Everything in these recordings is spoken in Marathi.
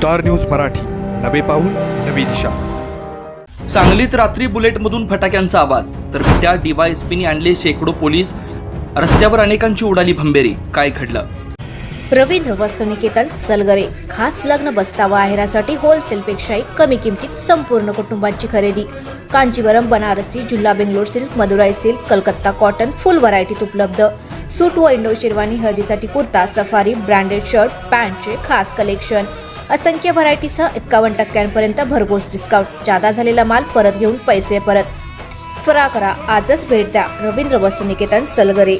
स्टार न्यूज मराठी, नवे पाऊल नवी दिशा. सांगलीत रात्री बुलेटमधून फटाक्यांचा आवाज, तर त्या डीवायएसपीने आणले शेकडो पोलीस. रस्त्यावर अनेकांची उडाली भंबेरी. काय घडलं? रवींद्र वस्त्रनिकेतन सलगरे. खास लग्न बसतावा आहेरासाठी होलसेलपेक्षाही कमी किमतीत संपूर्ण कुटुंबाची खरेदी. कांजीवरम, बनारसी, जुल्ला, Bangalore silk, Madurai silk, Calcutta cotton full व्हरायटीत उपलब्ध. सूट व इंडो शेरवानी, हळदीसाठी कुर्ता, सफारी, ब्रँडेड शर्ट, पॅन्टचे खास कलेक्शन. असंख्य व्हरायटीसह 51% भरघोस डिस्काउंट. जादा झालेला माल परत घेऊन पैसे परत. त्वरा करा, आजच भेट द्या रवींद्र वस्त्रनिकेतन सलगरे.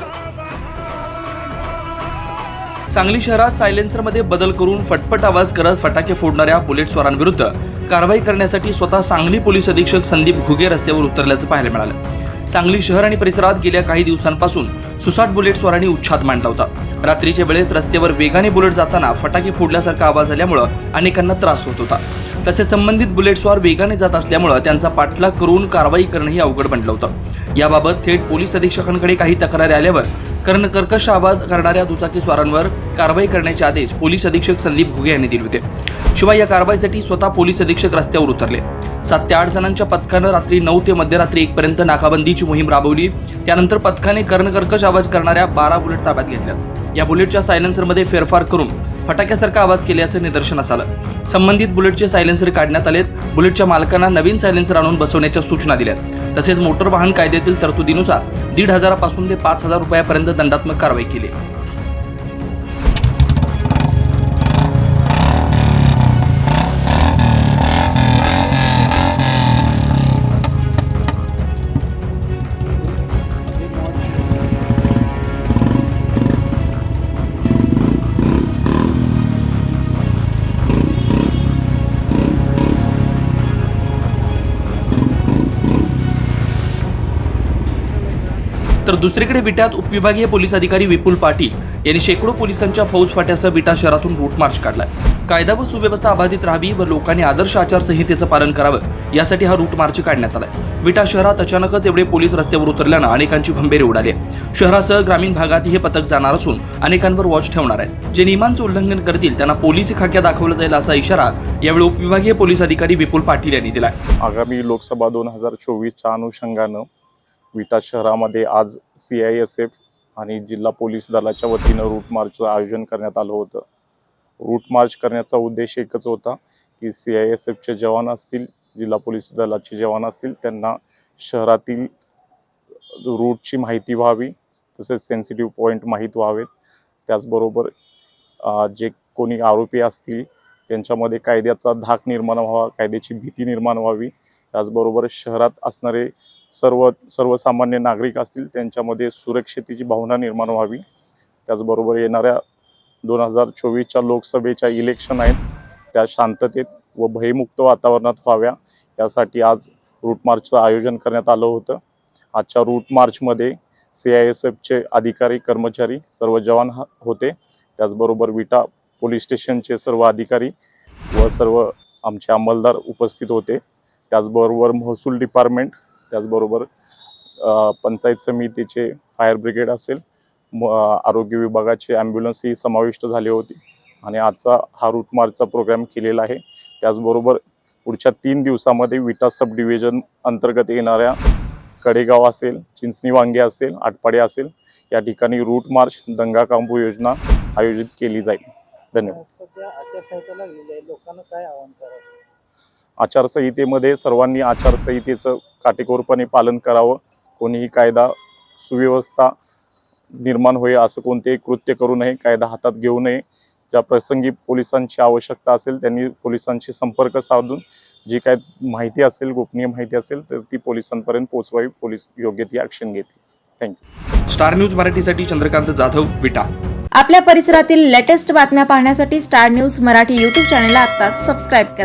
सांगली शहरात सायलेन्सरमध्ये बदल करून फटफट आवाज करत फटाके फोडणाऱ्या बुलेटस्वारांविरुद्ध कारवाई करण्यासाठी स्वतः सांगली पोलीस अधीक्षक संदीप घुगे रस्त्यावर उतरल्याचं पाहायला मिळालं. सांगली शहर आणि परिसरात गेल्या काही दिवसांपासून सुसाट बुलेटस्वारांनी उच्छाद मांडला होता. रात्रीच्या वेळेत रस्त्यावर वेगाने बुलेट जाताना फटाके फोडल्यासारखा आवाज आल्यामुळे अनेकांना त्रास होत होता. तसेच संबंधित बुलेटस्वार वेगाने जात असल्यामुळे त्यांचा पाठलाग करून कारवाई करणंही अवघड बनलं होतं. याबाबत थेट पोलीस अधीक्षकांकडे काही तक्रारी आल्यावर कर्कश आवाज करणाऱ्या दुचाकीस्वारांवर कारवाई करण्याचे आदेश पोलीस अधीक्षक संदीप घुगे यांनी दिले होते. शिवाय या कारवाईसाठी स्वतः पोलीस अधीक्षक रस्त्यावर उतरले. 7 ते 8 जणांच्या पथकानं रात्री 9 ते मध्यरात्री 1 पर्यंत नाकाबंदीची मोहीम राबवली. त्यानंतर पथकाने कर्कश आवाज करणाऱ्या 12 बुलेट ताब्यात घेतल्या. या बुलेटच्या सायलेन्सरमध्ये फेरफार करून फटाक्यासारखा आवाज केल्याचं निदर्शनास आलं. संबंधित बुलेटचे सायलेन्सर काढण्यात आलेत. बुलेटच्या मालकांना नवीन सायलेन्सर आणून बसवण्याच्या सूचना दिल्यात. तसेच मोटर वाहन कायद्यातील तरतुदीनुसार 1,500 पासून ते 5,000 रुपयापर्यंत दंडात्मक कारवाई केली. तर दुसरीकडे विट्यात उपविभागीय पोलीस अधिकारी विपुल पाटील यांनी शेकडो पोलिसांच्या फौज फाट्यासह विटा शहरातून रूट मार्च काढलाय. कायदा व सुव्यवस्था अबाधित राहावी व लोकांनी आदर्श आचारसंहितेचं पालन करावं यासाठी हा रूट मार्च काढण्यात आलाय. विटा शहरात अचानकच एवढे पोलीस रस्त्यावर उतरल्यानं अनेकांची भंबेरी उडाली. शहरासह ग्रामीण भागातही हे पथक जाणार असून अनेकांवर वॉच ठेवणार आहे. जे नियमांचं उल्लंघन करतील त्यांना पोलीस खाक्या दाखवलं जाईल असा इशारा यावेळी उपविभागीय पोलीस अधिकारी विपुल पाटील यांनी दिलाय. आगामी लोकसभा 2024च्या अनुषंगानं विटा शहरामध्ये आज CISF आणि जिल्हा पोलीस दलाच्या वतीनं रूट मार्चचं आयोजन करण्यात आलं होतं. रूट मार्च करण्याचा उद्देश एकच होता की CISFचे जवान असतील, जिल्हा पोलीस दलाचे जवान असतील, त्यांना शहरातील रूटची माहिती व्हावी, तसेच सेन्सिटिव्ह पॉईंट माहीत व्हावेत. त्याचबरोबर जे कोणी आरोपी असतील त्यांच्यामध्ये कायद्याचा धाक निर्माण व्हावा, कायद्याची भीती निर्माण व्हावी. त्याचबरोबर शहरात असणारे सर्वसामान्य नागरिक असतील त्यांच्यामध्ये सुरक्षितेची भावना निर्माण व्हावी. त्याचबरोबर येणाऱ्या 2024च्या लोकसभेच्या इलेक्शन आहेत त्या शांततेत व भयमुक्त वातावरणात व्हाव्या यासाठी आज रूट मार्चचं आयोजन करण्यात आलं होतं. आजच्या रूट मार्चमध्ये CISFचे अधिकारी, कर्मचारी, सर्व जवान होते. त्याचबरोबर विटा पोलीस स्टेशनचे सर्व अधिकारी व सर्व आमचे अंमलदार उपस्थित होते. त्याचबरोबर महसूल डिपार्टमेंट, त्याचबरोबर पंचायत समितीचे फायर ब्रिगेड असेल, आरोग्य विभागाचे ॲम्ब्युलन्सही समाविष्ट झाले होते आणि आजचा हा रूट मार्चचा प्रोग्राम केलेला आहे. त्याचबरोबर पुढच्या 3 दिवसामध्ये विटा सब डिव्हिजन अंतर्गत येणाऱ्या कडेगाव असेल, चिंचणी वांगे असेल, आटपाडे असेल या ठिकाणी रूट मार्च, दंगा कांबू योजना आयोजित केली जाईल. धन्यवाद. सध्या आचारसंहिता लागलेली आहे, लोकांना काय आवाहन करावं? आचारसंहितेमध्ये सर्वांनी आचारसंहितेचं काटेकोरपणे पालन करावं. कोणीही कायदा सुव्यवस्था निर्माण होईल असं कोणतेही कृत्य करू नये, कायदा हातात घेऊ नये. ज्या प्रसंगी पोलिसांची आवश्यकता असेल त्यांनी पोलिसांशी संपर्क साधून जी काय माहिती असेल, गोपनीय माहिती असेल तर ती पोलिसांपर्यंत पोहोचवावी. पोलीस योग्य ती ॲक्शन घेतील. थँक्यू. स्टार न्यूज मराठीसाठी चंद्रकांत जाधव, विटा. आपल्या परिसरातील लेटेस्ट बातम्या पाहण्यासाठी स्टार न्यूज मराठी YouTube चॅनलला आत्ताच सबस्क्राईब करा.